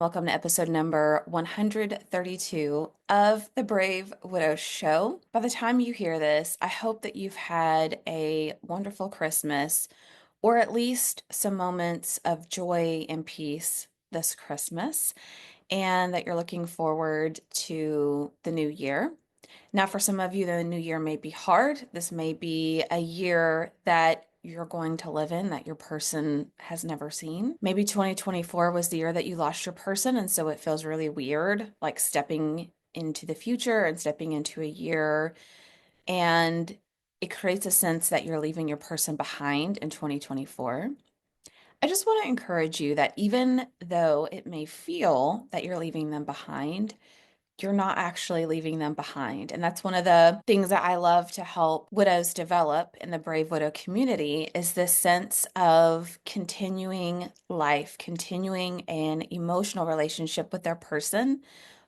Welcome to episode number 132 of the Brave Widow Show. By the time you hear this, I hope that you've had a wonderful Christmas, or at least some moments of joy and peace this Christmas, and that you're looking forward to the new year. Now, for some of you, the new year may be hard. This may be a year that you're going to live in that your person has never seen. Maybe 2024 was the year that you lost your person, and so it feels really weird, like stepping into the future and stepping into a year. And it creates a sense that you're leaving your person behind in 2024. I just want to encourage you that even though it may feel that you're leaving them behind, you're not actually leaving them behind. And that's one of the things that I love to help widows develop in the Brave Widow community is this sense of continuing life, continuing an emotional relationship with their person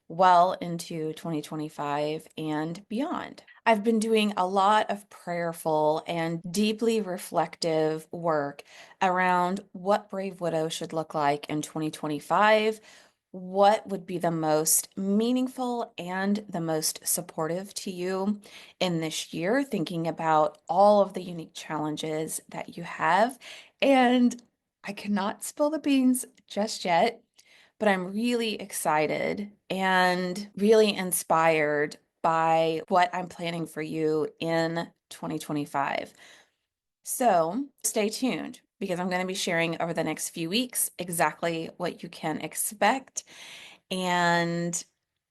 well into 2025 and beyond. I've been doing a lot of prayerful and deeply reflective work around what Brave Widow should look like in 2025, what would be the most meaningful and the most supportive to you in this year, thinking about all of the unique challenges that you have. And I cannot spill the beans just yet, but I'm really excited and really inspired by what I'm planning for you in 2025. So stay tuned because I'm going to be sharing over the next few weeks exactly what you can expect and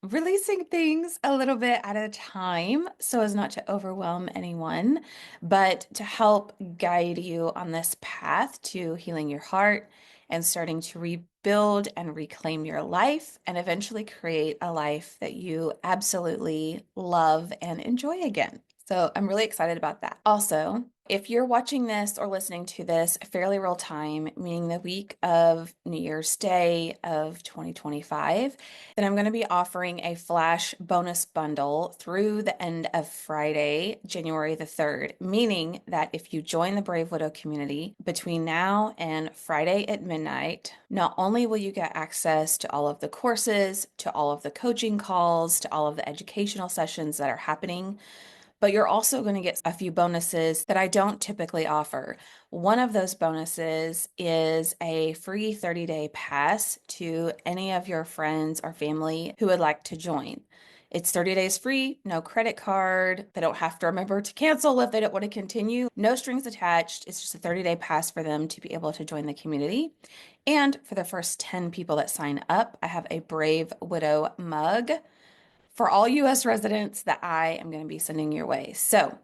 releasing things a little bit at a time so as not to overwhelm anyone, but to help guide you on this path to healing your heart and starting to rebuild and reclaim your life and eventually create a life that you absolutely love and enjoy again. So I'm really excited about that. Also, if you're watching this or listening to this fairly real time, meaning the week of New Year's Day of 2025, then I'm going to be offering a flash bonus bundle through the end of Friday, January the 3rd, meaning that if you join the Brave Widow community between now and Friday at midnight, not only will you get access to all of the courses, to all of the coaching calls, to all of the educational sessions that are happening, but you're also going to get a few bonuses that I don't typically offer. One of those bonuses is a free 30-day pass to any of your friends or family who would like to join. It's 30 days free, no credit card. They don't have to remember to cancel if they don't want to continue. No strings attached. It's just a 30-day pass for them to be able to join the community. And for the first 10 people that sign up, I have a Brave Widow mug for all US residents that I am going to be sending your way. So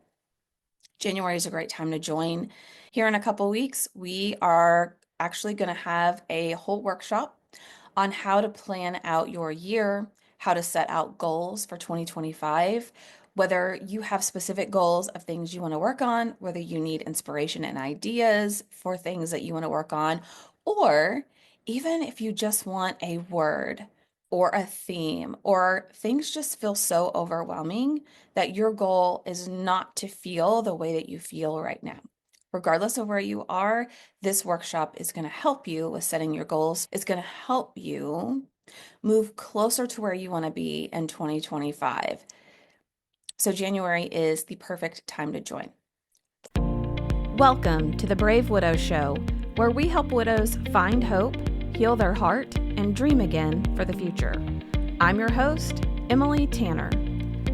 January is a great time to join. Here in a couple weeks, we are actually going to have a whole workshop on how to plan out your year, how to set out goals for 2025, whether you have specific goals of things you want to work on, whether you need inspiration and ideas for things that you want to work on, or even if you just want a word or a theme, or things just feel so overwhelming that your goal is not to feel the way that you feel right now. Regardless of where you are, this workshop is going to help you with setting your goals. It's going to help you move closer to where you want to be in 2025. So January is the perfect time to join. Welcome to the Brave Widow Show, where we help widows find hope, heal their heart, and dream again for the future. I'm your host, Emily Tanner.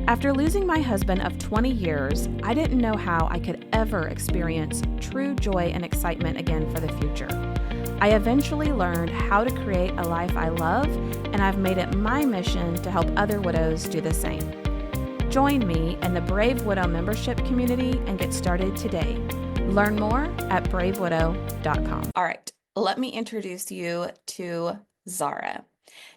After losing my husband of 20 years, I didn't know how I could ever experience true joy and excitement again for the future. I eventually learned how to create a life I love, and I've made it my mission to help other widows do the same. Join me in the Brave Widow membership community and get started today. Learn more at bravewidow.com. All right, let me introduce you to Zahra.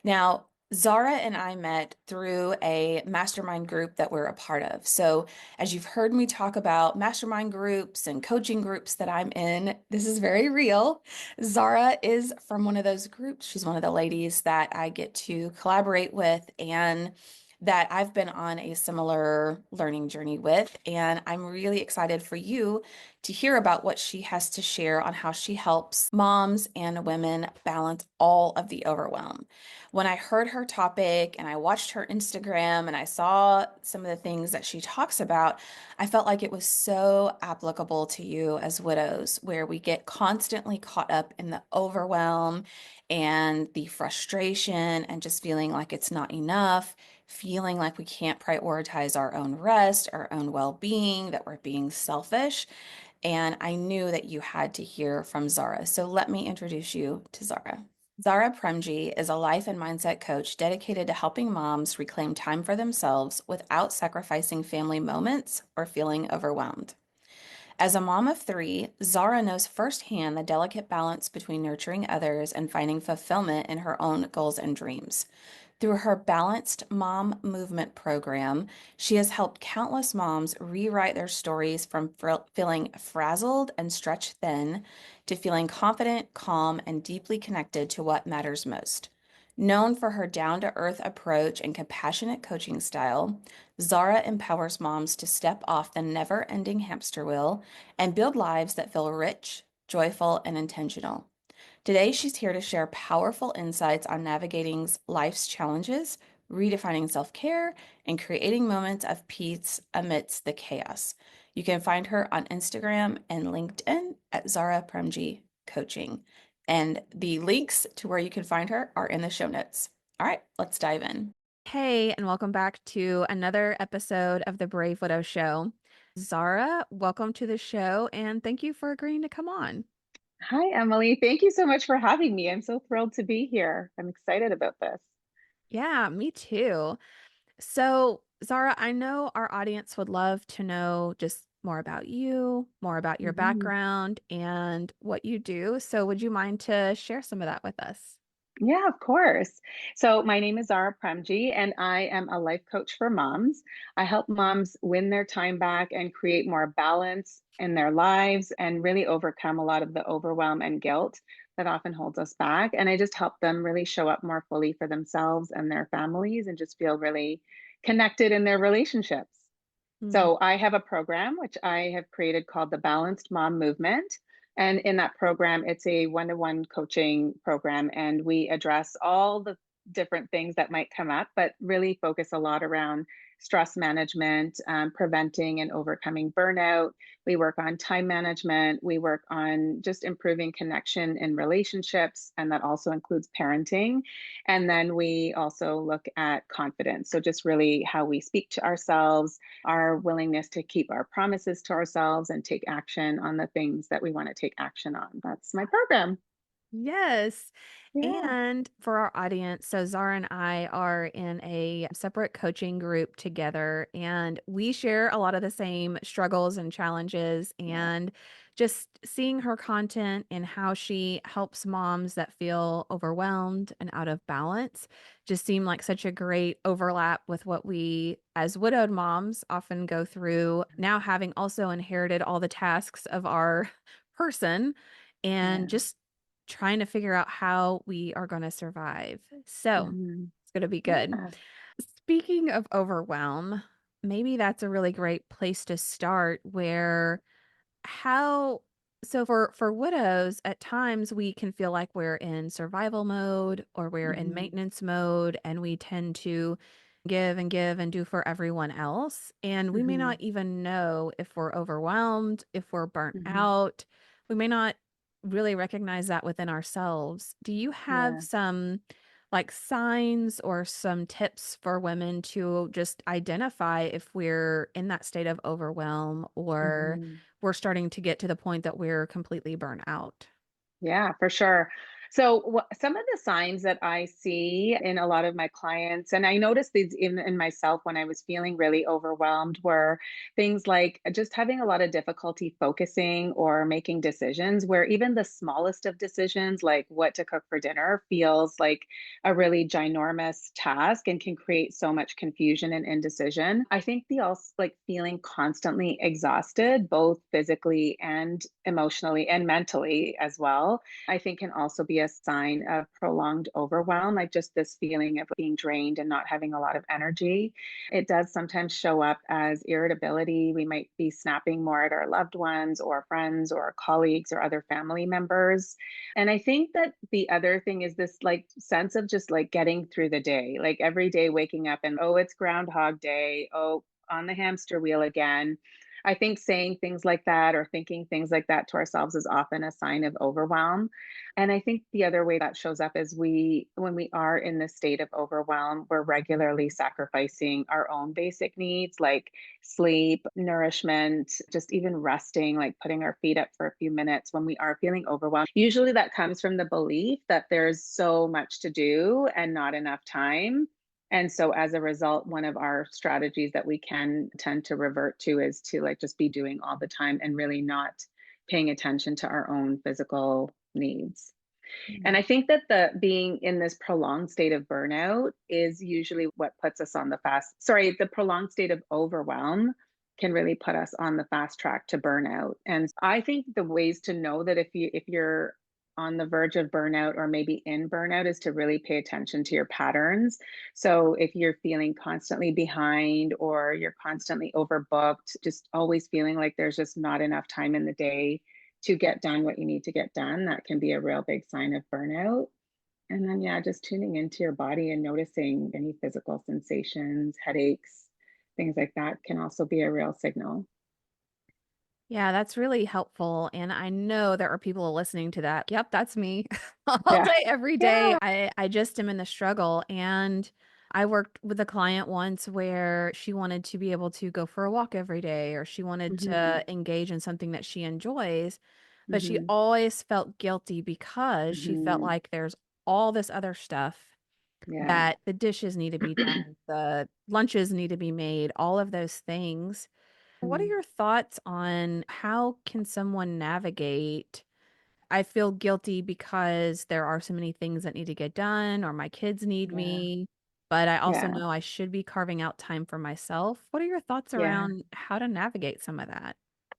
Now, Zahra and I met through a mastermind group that we're a part of. So, as you've heard me talk about mastermind groups and coaching groups that I'm in, this is very real. Zahra is from one of those groups. She's one of the ladies that I get to collaborate with, and that I've been on a similar learning journey with. And I'm really excited for you to hear about what she has to share on how she helps moms and women balance all of the overwhelm. When I heard her topic and I watched her Instagram and I saw some of the things that she talks about, I felt like it was so applicable to you as widows, where we get constantly caught up in the overwhelm and the frustration and just feeling like it's not enough, feeling like we can't prioritize our own rest, our own well-being, that we're being selfish. And I knew that you had to hear from Zahra. So let me introduce you to Zahra. Zahra Premji is a life and mindset coach dedicated to helping moms reclaim time for themselves without sacrificing family moments or feeling overwhelmed. As a mom of three, Zahra knows firsthand the delicate balance between nurturing others and finding fulfillment in her own goals and dreams. Through her Balanced Mom Movement program, she has helped countless moms rewrite their stories from feeling frazzled and stretched thin to feeling confident, calm, and deeply connected to what matters most. Known for her down to earth approach and compassionate coaching style, Zahra empowers moms to step off the never ending hamster wheel and build lives that feel rich, joyful, and intentional. Today, she's here to share powerful insights on navigating life's challenges, redefining self care, and creating moments of peace amidst the chaos. You can find her on Instagram and LinkedIn at Zahra Premji Coaching. And the links to where you can find her are in the show notes. All right, let's dive in. Hey, and welcome back to another episode of the Brave Widow Show. Zahra, welcome to the show, and thank you for agreeing to come on. Hi, Emily. Thank you so much for having me. I'm so thrilled to be here. I'm excited about this. Yeah, me too. So, Zahra, I know our audience would love to know just more about you, more about your Mhm. background and what you do. So, would you mind to share some of that with us? Yeah, of course. So, my name is Zahra Premji, and I am a life coach for moms. I help moms win their time back and create more balance in their lives and really overcome a lot of the overwhelm and guilt that often holds us back. And I just help them really show up more fully for themselves and their families and just feel really connected in their relationships. Mm. So I have a program which I have created called the Balanced Mom Movement. And in that program, it's a one-to-one coaching program, and we address all the different things that might come up, but really focus a lot around stress management, preventing and overcoming burnout. We work on time management. We work on just improving connection in relationships, and that also includes parenting. And then we also look at confidence. So, just really how we speak to ourselves, our willingness to keep our promises to ourselves and take action on the things that we want to take action on. That's my program. Yes. Yeah. And for our audience, so Zara and I are in a separate coaching group together, and we share a lot of the same struggles and challenges. Yeah. And just seeing her content and how she helps moms that feel overwhelmed and out of balance just seemed like such a great overlap with what we, as widowed moms, often go through. Now, having also inherited all the tasks of our person and Yeah. just trying to figure out how we are going to survive. So Mhm. it's going to be good. Yeah. Speaking of overwhelm, maybe that's a really great place to start where how so for widows at times we can feel like we're in survival mode or we're in Mhm. maintenance mode and we tend to give and do for everyone else and we may not Mhm. even know if we're overwhelmed, if we're burnt Mhm. out. We may not really recognize that within ourselves. Do you have Yeah. some like signs or some tips for women to just identify if we're in that state of overwhelm or Mhm. we're starting to get to the point that we're completely burnt out? Yeah, for sure. So, some of the signs that I see in a lot of my clients, and I noticed these in myself when I was feeling really overwhelmed, were things like just having a lot of difficulty focusing or making decisions, where even the smallest of decisions, like what to cook for dinner, feels like a really ginormous task and can create so much confusion and indecision. I think the also like feeling constantly exhausted, both physically and emotionally and mentally as well, I think can also be a sign of prolonged overwhelm, like just this feeling of being drained and not having a lot of energy. It does sometimes show up as irritability. We might be snapping more at our loved ones or friends or colleagues or other family members. And I think that the other thing is this like sense of just like getting through the day, like every day waking up and, oh, it's Groundhog Day. Oh, on the hamster wheel again. I think saying things like that or thinking things like that to ourselves is often a sign of overwhelm. And I think the other way that shows up is when we are in this state of overwhelm, we're regularly sacrificing our own basic needs like sleep, nourishment, just even resting, like putting our feet up for a few minutes when we are feeling overwhelmed. Usually that comes from the belief that there's so much to do and not enough time. And so as a result, one of our strategies that we can tend to revert to is to like just be doing all the time and really not paying attention to our own physical needs. And Mm. I think that the being in this prolonged state of burnout is usually what puts us on the prolonged state of overwhelm can really put us on the fast track to burnout. And I think the ways to know that if you're on the verge of burnout or maybe in burnout is to really pay attention to your patterns. So if you're feeling constantly behind or you're constantly overbooked, just always feeling like there's just not enough time in the day to get done what you need to get done, that can be a real big sign of burnout. And then, yeah, just tuning into your body and noticing any physical sensations, headaches, things like that can also be a real signal. Yeah, that's really helpful. And I know there are people listening to that. Yep, that's me all Yeah. day, every day. Yeah. I just am in the struggle. And I worked with a client once where she wanted to be able to go for a walk every day, or she wanted Hmm. to engage in something that she enjoys, but she Hmm. always felt guilty because she felt Hmm. like there's all this other stuff Yeah. that the dishes need to be done, the lunches need to be made, all of those things. What are Mm. your thoughts on how can someone navigate? I feel guilty because there are so many things that need to get done, or my kids need Yeah. me, but I also Yeah. know I should be carving out time for myself. What are your thoughts Yeah. around how to navigate some of that?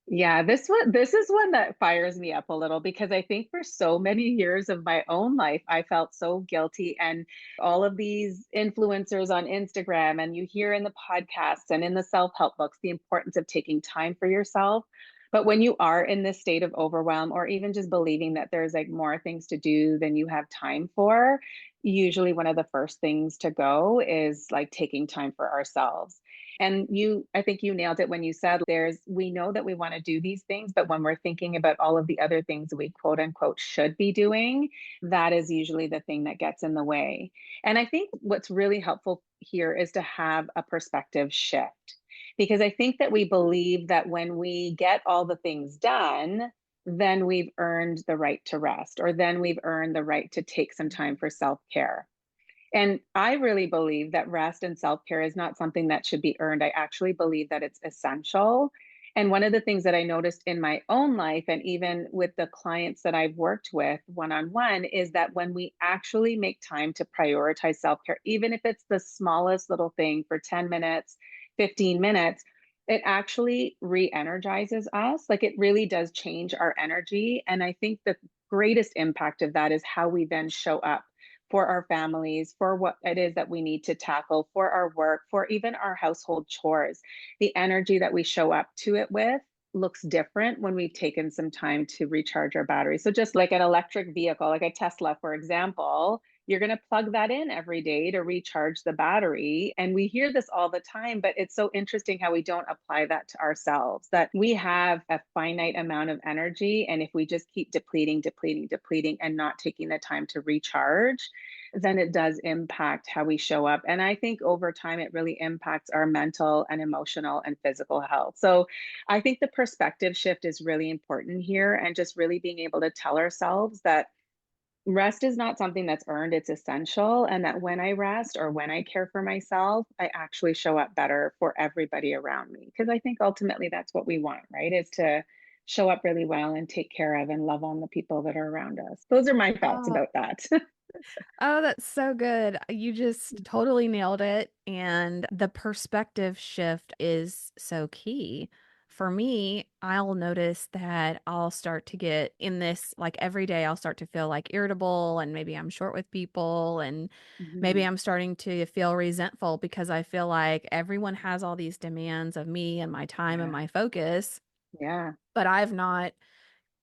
Yeah, this is one that fires me up a little because I think for so many years of my own life, I felt so guilty. And all of these influencers on Instagram, and you hear in the podcasts and in the self-help books the importance of taking time for yourself. But when you are in this state of overwhelm, or even just believing that there's like more things to do than you have time for, usually one of the first things to go is like taking time for ourselves. And I think you nailed it when you said we know that we want to do these things, but when we're thinking about all of the other things we quote unquote should be doing, that is usually the thing that gets in the way. And I think what's really helpful here is to have a perspective shift. Because I think that we believe that when we get all the things done, then we've earned the right to rest, or then we've earned the right to take some time for self care. And I really believe that rest and self care is not something that should be earned. I actually believe that it's essential. And one of the things that I noticed in my own life, and even with the clients that I've worked with one on one, is that when we actually make time to prioritize self care, even if it's the smallest little thing for 10 minutes, 15 minutes, it actually re energizes us. Like it really does change our energy. And I think the greatest impact of that is how we then show up for our families, for what it is that we need to tackle, for our work, for even our household chores. The energy that we show up to it with looks different when we've taken some time to recharge our battery. So, just like an electric vehicle, like a Tesla, for example, you're going to plug that in every day to recharge the battery. And we hear this all the time, but it's so interesting how we don't apply that to ourselves, that we have a finite amount of energy. And if we just keep depleting, depleting, depleting, and not taking the time to recharge, then it does impact how we show up. And I think over time, it really impacts our mental and emotional and physical health. So I think the perspective shift is really important here, and just really being able to tell ourselves that rest is not something that's earned, it's essential. And that when I rest or when I care for myself, I actually show up better for everybody around me. Because I think ultimately that's what we want, right? Is to show up really well and take care of and love on the people that are around us. Those are my thoughts Oh, about that. oh, that's so good. You just totally nailed it. And the perspective shift is so key For me, I'll notice that I'll start to get in this, like every day, I'll start to feel like irritable and maybe I'm short with people and maybe Hmm. I'm starting to feel resentful because I feel like everyone has all these demands of me and my time and Yeah. my focus, Yeah. but I've not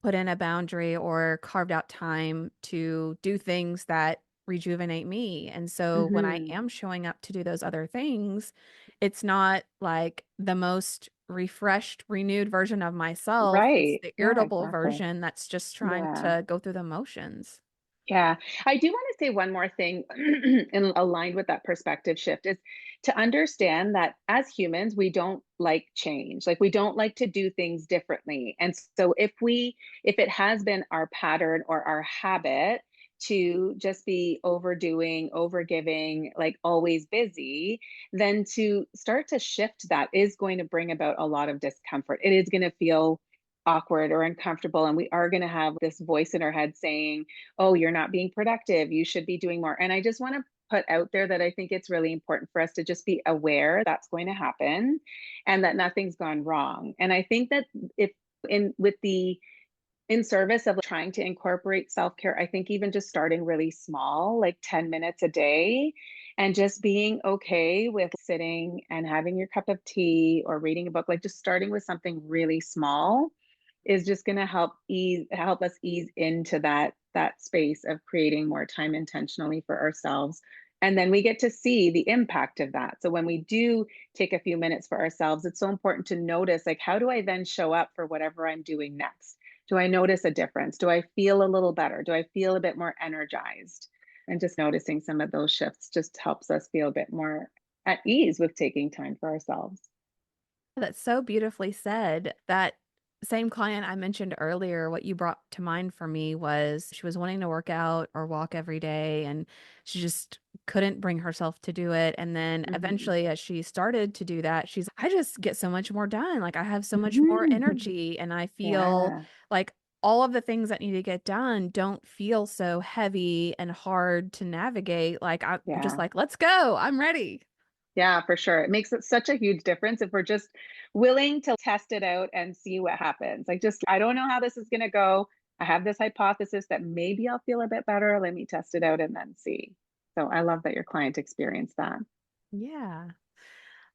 put in a boundary or carved out time to do things that rejuvenate me. And so when I Hmm. am showing up to do those other things, it's not like the most refreshed, renewed version of myself. It's Right. the Yeah, irritable exactly. version that's just trying Yeah. to go through the motions. Yeah, I do want to say one more thing in aligned with that perspective shift is to understand that as humans, we don't like change. Like we don't like to do things differently. And so if it has been our pattern or our habit to just be overdoing, overgiving, like always busy, then to start to shift that is going to bring about a lot of discomfort. It is going to feel awkward or uncomfortable. And we are going to have this voice in our head saying, oh, you're not being productive. You should be doing more. And I just want to put out there that I think it's really important for us to just be aware that's going to happen and that nothing's gone wrong. And I think that if in with the in service of trying to incorporate self-care, I think even just starting really small, like 10 minutes a day, and just being okay with sitting and having your cup of tea or reading a book, like just starting with something really small is just going to help us ease into that space of creating more time intentionally for ourselves, and then we get to see the impact of that. So when we do take a few minutes for ourselves, it's so important to notice, like, how do I then show up for whatever I'm doing next? Do I notice a difference? Do I feel a little better? Do I feel a bit more energized? And just noticing some of those shifts just helps us feel a bit more at ease with taking time for ourselves. That's so beautifully said. That same client I mentioned earlier, what you brought to mind for me was she was wanting to work out or walk every day, and she just couldn't bring herself to do it. And then Hmm. eventually, as she started to do that, I just get so much more done. Like, I have so much more Hmm. energy, and I feel Yeah, like all of the things that need to get done don't feel so heavy and hard to navigate. Like, I'm just yeah. like, let's go. I'm ready. Yeah, for sure. It makes it such a huge difference if we're just willing to test it out and see what happens. Like, just, I don't know how this is going to go. I have this hypothesis that maybe I'll feel a bit better. Let me test it out and then see. So I love that your client experienced that. Yeah.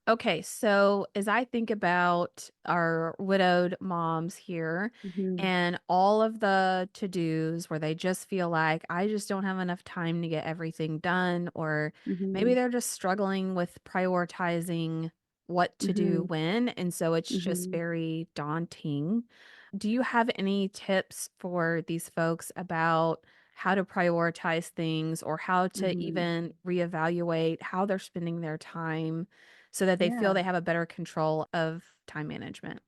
Okay, so as I think about our widowed moms here Hmm. and all of the to-dos where they just feel like I just don't have enough time to get everything done, or maybe Hmm. they're just struggling with prioritizing what to do Hmm. when, and so it's just Hmm. very daunting. Do you have any tips for these folks about how to prioritize things or how to Hmm. even reevaluate how they're spending their time so that they feel Yeah. they have a better control of time management?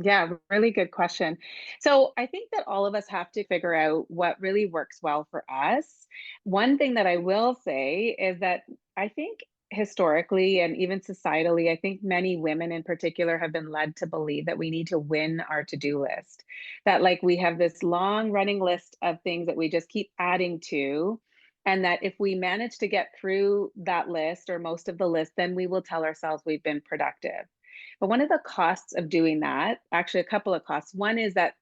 Yeah, really good question. So I think that all of us have to figure out what really works well for us. One thing that I will say is that I think historically and even societally, I think many women in particular have been led to believe that we need to win our to-do list. That like we have this long running list of things that we just keep adding to. And that if we manage to get through that list or most of the list, then we will tell ourselves we've been productive. But one of the costs of doing that, actually, a couple of costs. One is that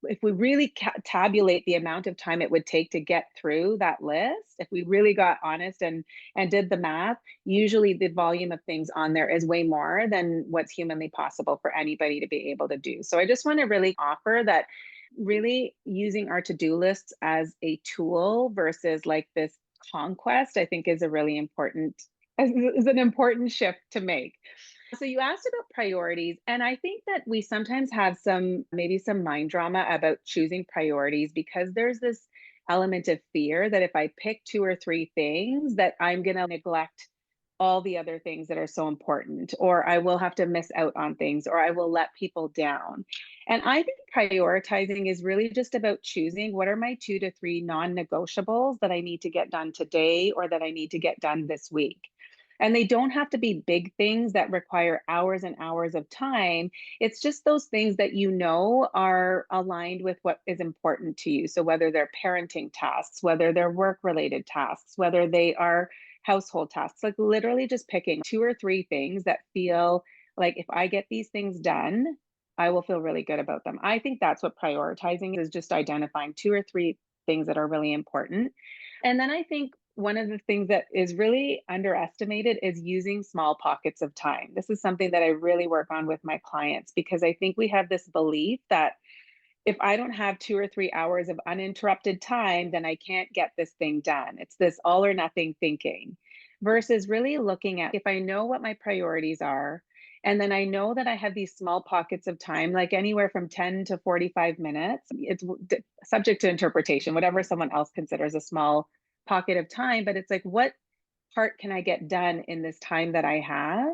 if we really tabulate the amount of time it would take to get through that list, if we really got honest and did the math, usually the volume of things on there is way more than what's humanly possible for anybody to be able to do. So I just want to really offer that really using our to-do lists as a tool versus like this conquest, I think is a really important is an important shift to make. So you asked about priorities, and I think that we sometimes have maybe some mind drama about choosing priorities because there's this element of fear that if I pick two or three things that I'm going to neglect all the other things that are so important, or I will have to miss out on things, or I will let people down. And I think prioritizing is really just about choosing what are my two to three non-negotiables that I need to get done today or that I need to get done this week. And they don't have to be big things that require hours and hours of time. It's just those things that you know are aligned with what is important to you. So, whether they're parenting tasks, whether they're work related tasks, whether they are household tasks, like literally just picking two or three things that feel like if I get these things done, I will feel really good about them. I think that's what prioritizing is, just identifying 2 or 3 things that are really important. And then I think one of the things that is really underestimated is using small pockets of time. This is something that I really work on with my clients because I think we have this belief that if I don't have 2 or 3 hours of uninterrupted time, then I can't get this thing done. It's this all or nothing thinking versus really looking at if I know what my priorities are, and then I know that I have these small pockets of time, like anywhere from 10 to 45 minutes. It's subject to interpretation, whatever someone else considers a small pocket of time. But it's like, what part can I get done in this time that I have?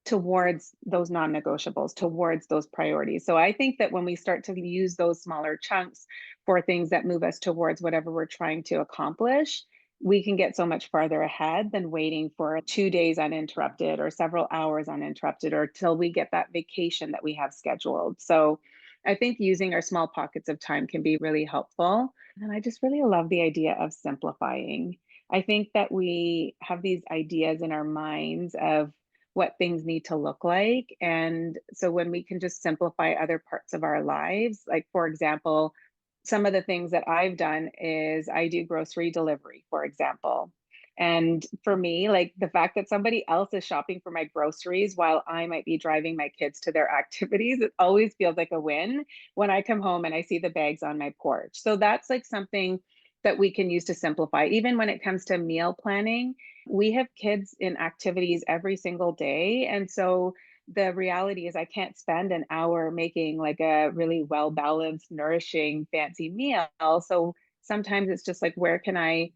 Towards those non-negotiables, towards those priorities. So I think that when we start to use those smaller chunks for things that move us towards whatever we're trying to accomplish, we can get so much farther ahead than waiting for 2 days uninterrupted or several hours uninterrupted or till we get that vacation that we have scheduled. So I think using our small pockets of time can be really helpful. And I just really love the idea of simplifying. I think that we have these ideas in our minds of what things need to look like. And so when we can just simplify other parts of our lives, like for example, some of the things that I've done is I do grocery delivery, for example. And for me, like the fact that somebody else is shopping for my groceries while I might be driving my kids to their activities, it always feels like a win when I come home and I see the bags on my porch. So that's like something that we can use to simplify. Even when it comes to meal planning, we have kids in activities every single day. And so the reality is I can't spend an hour making like a really well balanced, nourishing, fancy meal. So sometimes it's just like, where can I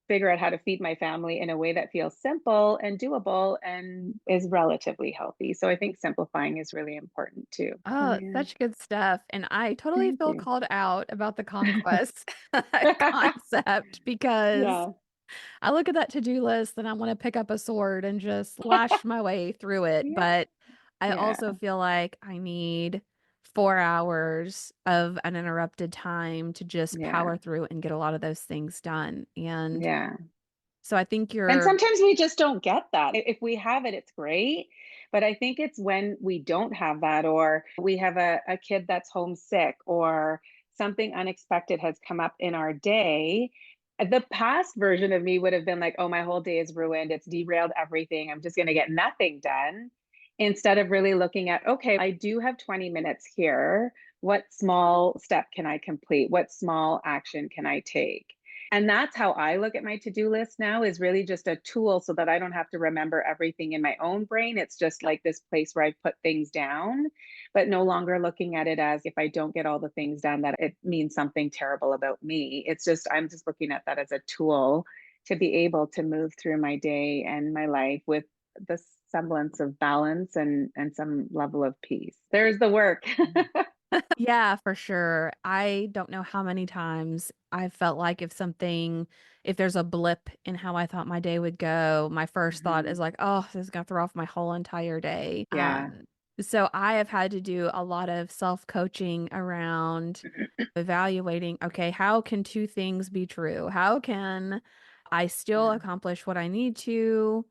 figure out how to feed my family in a way that feels simple and doable and is relatively healthy? So I think simplifying is really important too. So Oh, yeah, such good stuff. And I totally thank feel you. called out about the conquest concept because Yeah, I look at that to-do list and I want to pick up a sword and just slash my way through it. yeah, But I yeah, also feel like I need 4 hours of uninterrupted time to just yeah, power through and get a lot of those things done. And yeah. so I think And you're, sometimes we just don't get that. If we have it, it's great. But I think it's when we don't have that, or we have a kid that's homesick, or something unexpected has come up in our day. The past version of me would have been like, oh, my whole day is ruined. It's derailed everything. I'm just going to get nothing done. Instead of really looking at, okay, I do have 20 minutes here. What small step can I complete? What small action can I take? And that's how I look at my to-do list now, is really just a tool so that I don't have to remember everything in my own brain. It's just like this place where I put things down, but no longer looking at it as if I don't get all the things done, that it means something terrible about me. It's just, I'm just looking at that as a tool to be able to move through my day and my life with the semblance of balance and some level of peace. There's the work. yeah, for sure. I don't know how many times I felt like if there's a blip in how I thought my day would go, my first thought Mhm. is like, oh, this is gonna throw off my whole entire day. Yeah. So I have had to do a lot of self-coaching around evaluating, okay, how can two things be true? How can I still Yeah. accomplish what I need to?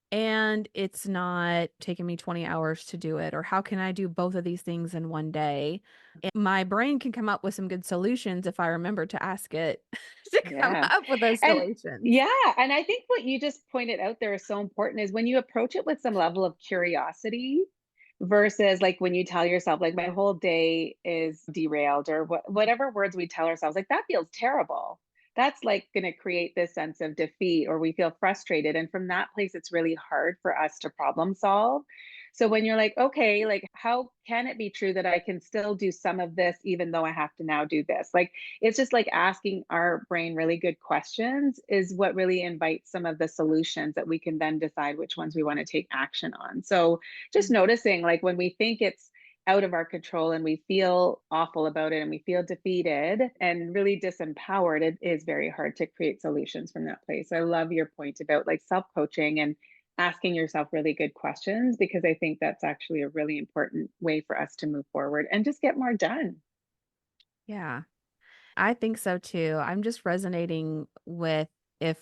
And it's not taking me 20 hours to do it. Or how can I do both of these things in one day? And my brain can come up with some good solutions if I remember to ask it to come Yeah. up with those And solutions. yeah, and I think what you just pointed out there is so important is when you approach it with some level of curiosity versus like when you tell yourself like my whole day is derailed, or whatever words we tell ourselves, like that feels terrible. That's like going to create this sense of defeat, or we feel frustrated, and from that place it's really hard for us to problem solve. So when you're like, okay, like how can it be true that I can still do some of this even though I have to now do this? Like it's just like asking our brain really good questions is what really invites some of the solutions that we can then decide which ones we want to take action on. So just noticing like when we think it's out of our control and we feel awful about it and we feel defeated and really disempowered, it is very hard to create solutions from that place. I love your point about like self-coaching and asking yourself really good questions, because I think that's actually a really important way for us to move forward and just get more done. Yeah, I think so too. I'm just resonating with if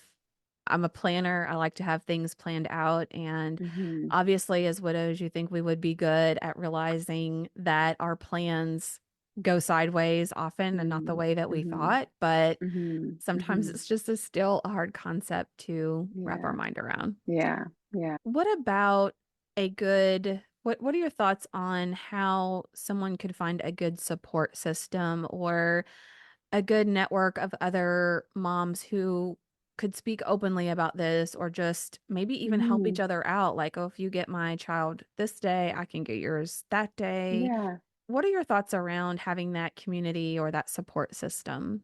I'm a planner. I like to have things planned out. And Hmm. obviously, as widows, you think we would be good at realizing that our plans go sideways often and not the Hmm. way that we Hmm. thought. But Hmm. sometimes Hmm. it's just still a hard concept to wrap our Yeah. mind around. Yeah. Yeah. What about what are your thoughts on how someone could find a good support system or a good network of other moms who could speak openly about this or just maybe even help each Hmm. other out? Like, oh, if you get my child this day, I can get yours that day. Yeah. What are your thoughts around having that community or that support system?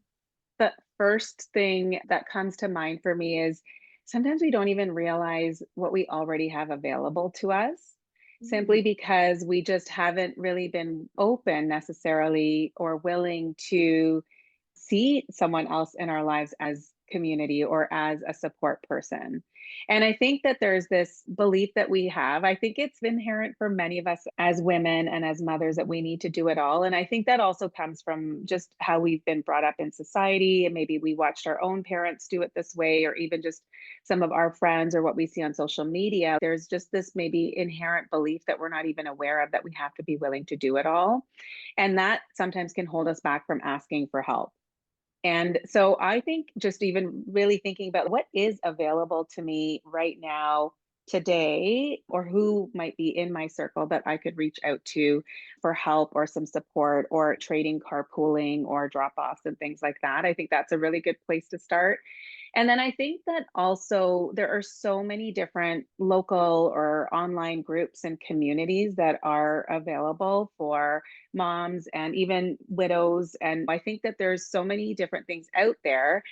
The first thing that comes to mind for me is sometimes we don't even realize what we already have available to us Mm. simply because we just haven't really been open necessarily or willing to see someone else in our lives as community or as a support person. And I think that there's this belief that we have. I think it's inherent for many of us as women and as mothers that we need to do it all. And I think that also comes from just how we've been brought up in society. And maybe we watched our own parents do it this way, or even just some of our friends or what we see on social media. There's just this maybe inherent belief that we're not even aware of that we have to be willing to do it all. And that sometimes can hold us back from asking for help. And so I think just even really thinking about what is available to me right now, today, or who might be in my circle that I could reach out to for help or some support or trading carpooling or drop offs and things like that. I think that's a really good place to start. And then I think that also there are so many different local or online groups and communities that are available for moms and even widows. And I think that there's so many different things out there.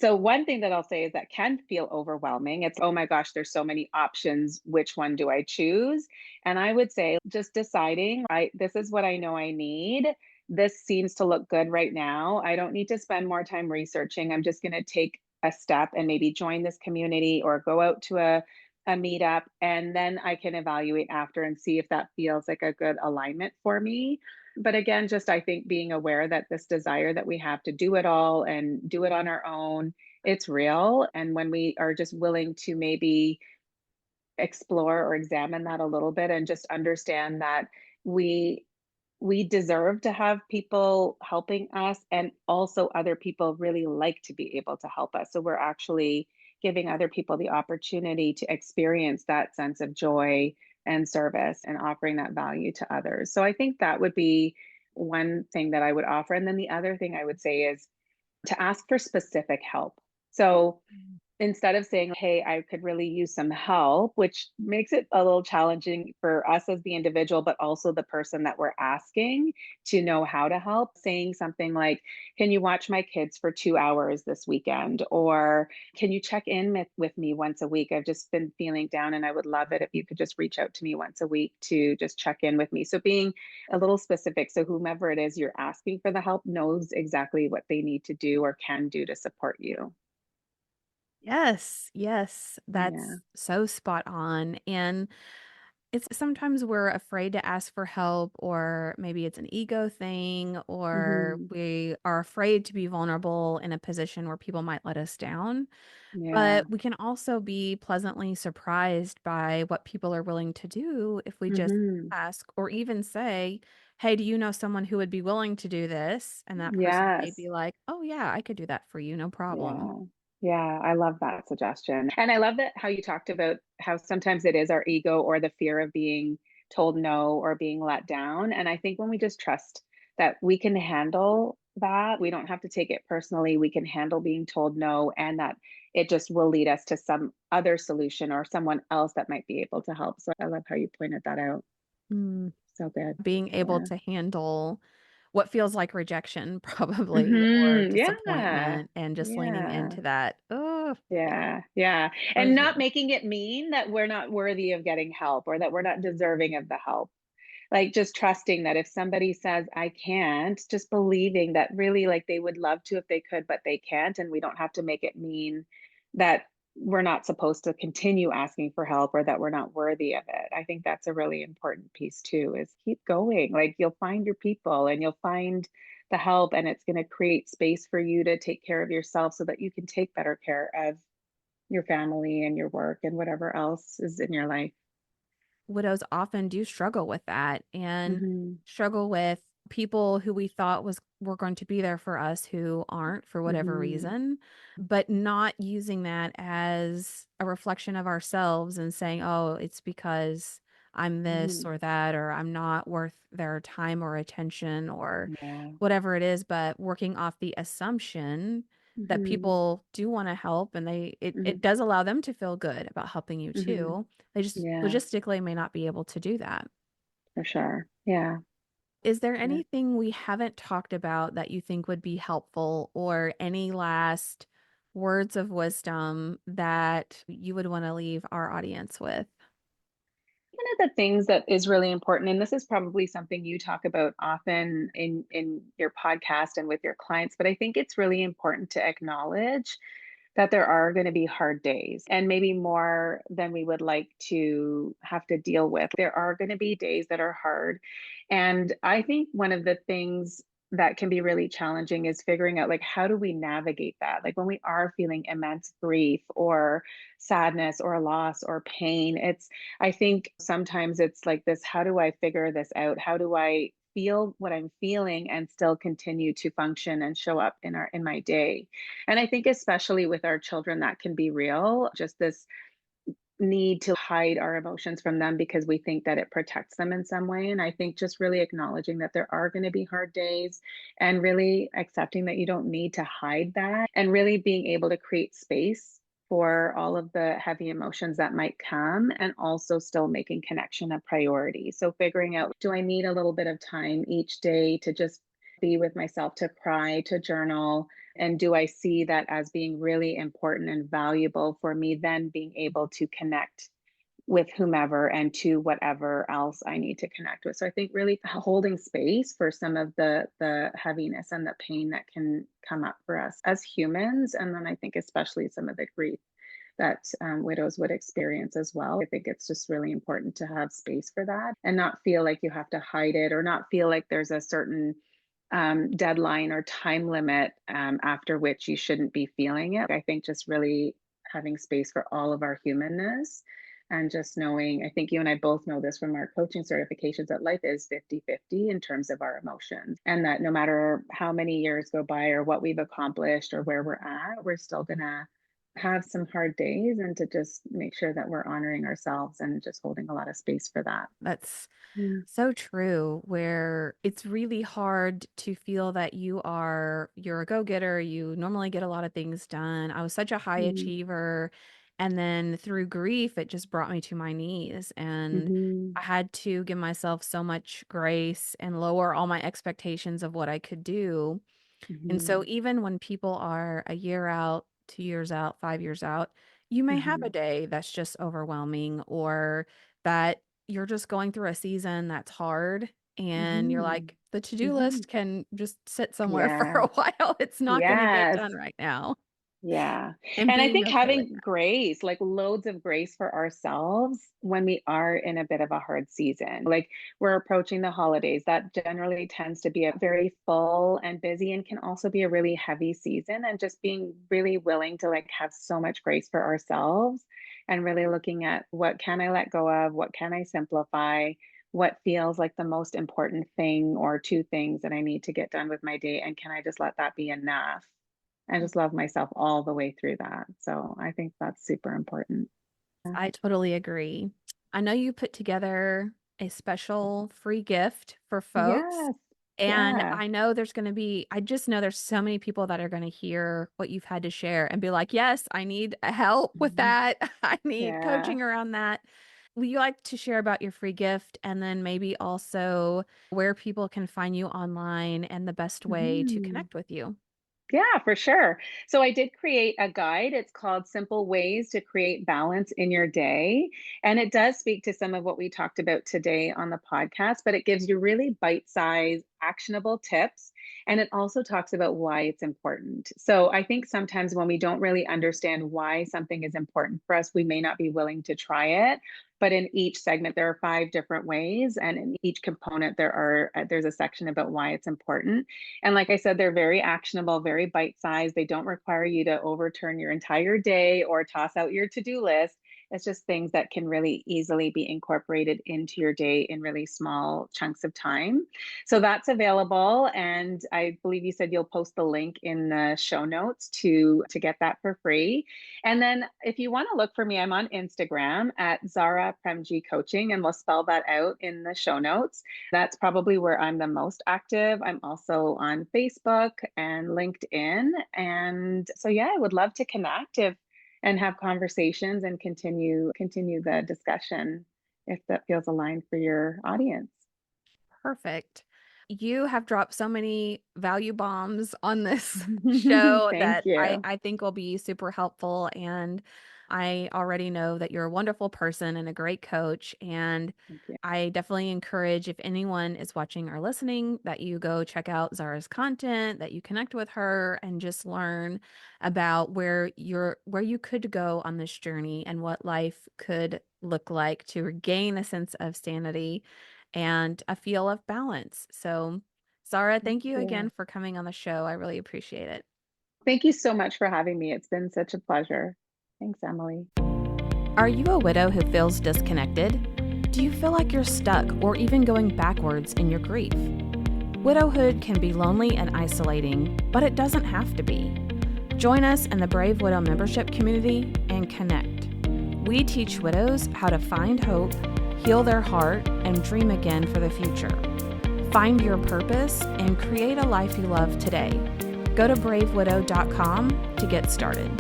So one thing that I'll say is that can feel overwhelming. It's, oh my gosh, there's so many options. Which one do I choose? And I would say just deciding, right, this is what I know I need. This seems to look good right now. I don't need to spend more time researching. I'm just going to take a step and maybe join this community or go out to a meetup. And then I can evaluate after and see if that feels like a good alignment for me. But again, just I think being aware that this desire that we have to do it all and do it on our own, it's real. And when we are just willing to maybe explore or examine that a little bit and just understand that we we deserve to have people helping us, and also other people really like to be able to help us, so we're actually giving other people the opportunity to experience that sense of joy and service and offering that value to others. So I think that would be one thing that I would offer. And then the other thing I would say is to ask for specific help. So instead of saying, hey, I could really use some help, which makes it a little challenging for us as the individual, but also the person that we're asking to know how to help, saying something like, can you watch my kids for 2 hours this weekend? Or can you check in with me once a week? I've just been feeling down and I would love it if you could just reach out to me once a week to just check in with me. So being a little specific, so whomever it is you're asking for the help knows exactly what they need to do or can do to support you. Yes, yes, Yeah. that's so spot on. And it's sometimes we're afraid to ask for help, or maybe it's an ego thing, or Hmm. we are afraid to be vulnerable in a position where people might let us down. Yeah. But we can also be pleasantly surprised by what people are willing to do if we just Hmm. ask or even say, hey, do you know someone who would be willing to do this? And that person may Yes. be like, oh, yeah, I could do that for you, no problem. Yeah. Yeah. I love that suggestion. And I love that how you talked about how sometimes it is our ego or the fear of being told no or being let down. And I think when we just trust that we can handle that, we don't have to take it personally. We can handle being told no, and that it just will lead us to some other solution or someone else that might be able to help. So I love how you pointed that out. Mm. So good. Being able Yeah. to handle what feels like rejection, probably, or Yeah. disappointment, and just leaning Yeah. into that. Oh, Yeah, yeah. for And not sure. making it mean that we're not worthy of getting help or that we're not deserving of the help. Like just trusting that if somebody says, I can't, just believing that really like they would love to if they could, but they can't. And we don't have to make it mean that we're not supposed to continue asking for help or that we're not worthy of it. I think that's a really important piece too, is keep going. Like you'll find your people and you'll find the help, and it's going to create space for you to take care of yourself so that you can take better care of your family and your work and whatever else is in your life. Widows often do struggle with that and Hmm. struggle with people who we thought was were going to be there for us who aren't for whatever Hmm. reason, but not using that as a reflection of ourselves and saying, "Oh, it's because I'm this Hmm. or that or I'm not worth their time or attention or Yeah. whatever it is," but working off the assumption that Hmm. people do want to help and Hmm. it does allow them to feel good about helping you Hmm. too. They just Yeah, logistically may not be able to do that. for sure. Yeah. Is there Yeah. anything we haven't talked about that you think would be helpful or any last words of wisdom that you would want to leave our audience with? One of the things that is really important, and this is probably something you talk about often in your podcast and with your clients, but I think it's really important to acknowledge that there are going to be hard days and maybe more than we would like to have to deal with. There are going to be days that are hard. And I think one of the things that can be really challenging is figuring out like how do we navigate that? Like when we are feeling immense grief or sadness or loss or pain, it's I think sometimes it's like this, how do I figure this out? How do I feel what I'm feeling and still continue to function and show up in my day? And I think especially with our children, that can be real. Just this need to hide our emotions from them because we think that it protects them in some way. And I think just really acknowledging that there are going to be hard days and really accepting that you don't need to hide that and really being able to create space for all of the heavy emotions that might come and also still making connection a priority. So figuring out, do I need a little bit of time each day to just be with myself, to cry, to journal, and do I see that as being really important and valuable for me then being able to connect with whomever and to whatever else I need to connect with. So I think really holding space for some of the heaviness and the pain that can come up for us as humans, and then I think especially some of the grief that widows would experience as well. I think it's just really important to have space for that and not feel like you have to hide it or not feel like there's a certain deadline or time limit after which you shouldn't be feeling it. I think just really having space for all of our humanness and just knowing, I think you and I both know this from our coaching certifications, that life is 50-50 in terms of our emotions. And that no matter how many years go by or what we've accomplished or where we're at, we're still going to have some hard days and to just make sure that we're honoring ourselves and just holding a lot of space for that. That's Yeah. so true, where it's really hard to feel that you're a go-getter, you normally get a lot of things done. I was such a high Mm-hmm. achiever, and then through grief, it just brought me to my knees, and Mm-hmm. I had to give myself so much grace and lower all my expectations of what I could do. And so Mm-hmm. even when people are a year out, 2 years out, 5 years out, you may have a Mm-hmm. day that's just overwhelming or that you're just going through a season that's hard and you're Mm-hmm. like, the to-do Mm-hmm. list can just sit somewhere for Yeah. a while. It's not going to get Yes. done right now. Yeah. And And I being think okay with having grace, like loads of grace for ourselves when we are in a bit of a hard season. Like we're approaching the holidays, that generally tends to be a very full and busy and can also be a really heavy season. And just being really willing to like have so much grace for ourselves and really looking at what can I let go of? What can I simplify? What feels like the most important thing or two things that I need to get done with my day? And can I just let that be enough? I that. just love myself all the way through that. So I think that's super important. Yeah. I totally agree. I know you put together a special free gift for folks. Yes. And Yeah. I just know there's so many people that are going to hear what you've had to share and be like, yes, I need help with Mhm. that. I need Yeah. coaching around that. Will you like to share about your free gift and then maybe also where people can find you online and the best way to Mhm. connect with you? Yeah, for sure. So I did create a guide. It's called Simple Ways to Create Balance in Your Day. And it does speak to some of what we talked about today on the podcast, but it gives you really bite size actionable tips. And it also talks about why it's important. So I think sometimes when we don't really understand why something is important for us, we may not be willing to try it. But in each segment, there are 5 different ways, and in each component, there's a section about why it's important. And like I said, they're very actionable, very bite-sized. They don't require you to overturn your entire day or toss out your to-do list. It's just things that can really easily be incorporated into your day in really small chunks of time. So that's available. And I believe you said you'll post the link in the show notes to get that for free. And then if you want to look for me, I'm on Instagram at Zahra Premji Coaching, and we'll spell that out in the show notes. That's probably where I'm the most active. I'm also on Facebook and LinkedIn. And so yeah, I would love to connect if and have conversations and continue the discussion if that feels aligned for your audience. Perfect. You have dropped so many value bombs on this show Thank that I, you. I think will be super helpful. And I already know that you're a wonderful person and a great coach. And Thank you. I definitely encourage, if anyone is watching or listening, that you go check out Zara's content, that you connect with her and just learn about where you could go on this journey and what life could look like to regain a sense of sanity and a feel of balance. So, Zara, Thank thank you you. again for coming on the show. I really appreciate it. Thank you so much for having me. It's been such a pleasure. Thanks, Emily. Are you a widow who feels disconnected? Do you feel like you're stuck or even going backwards in your grief? Widowhood can be lonely and isolating, but it doesn't have to be. Join us in the Brave Widow membership community and connect. We teach widows how to find hope, heal their heart, and dream again for the future. Find your purpose and create a life you love today. Go to bravewidow.com to get started.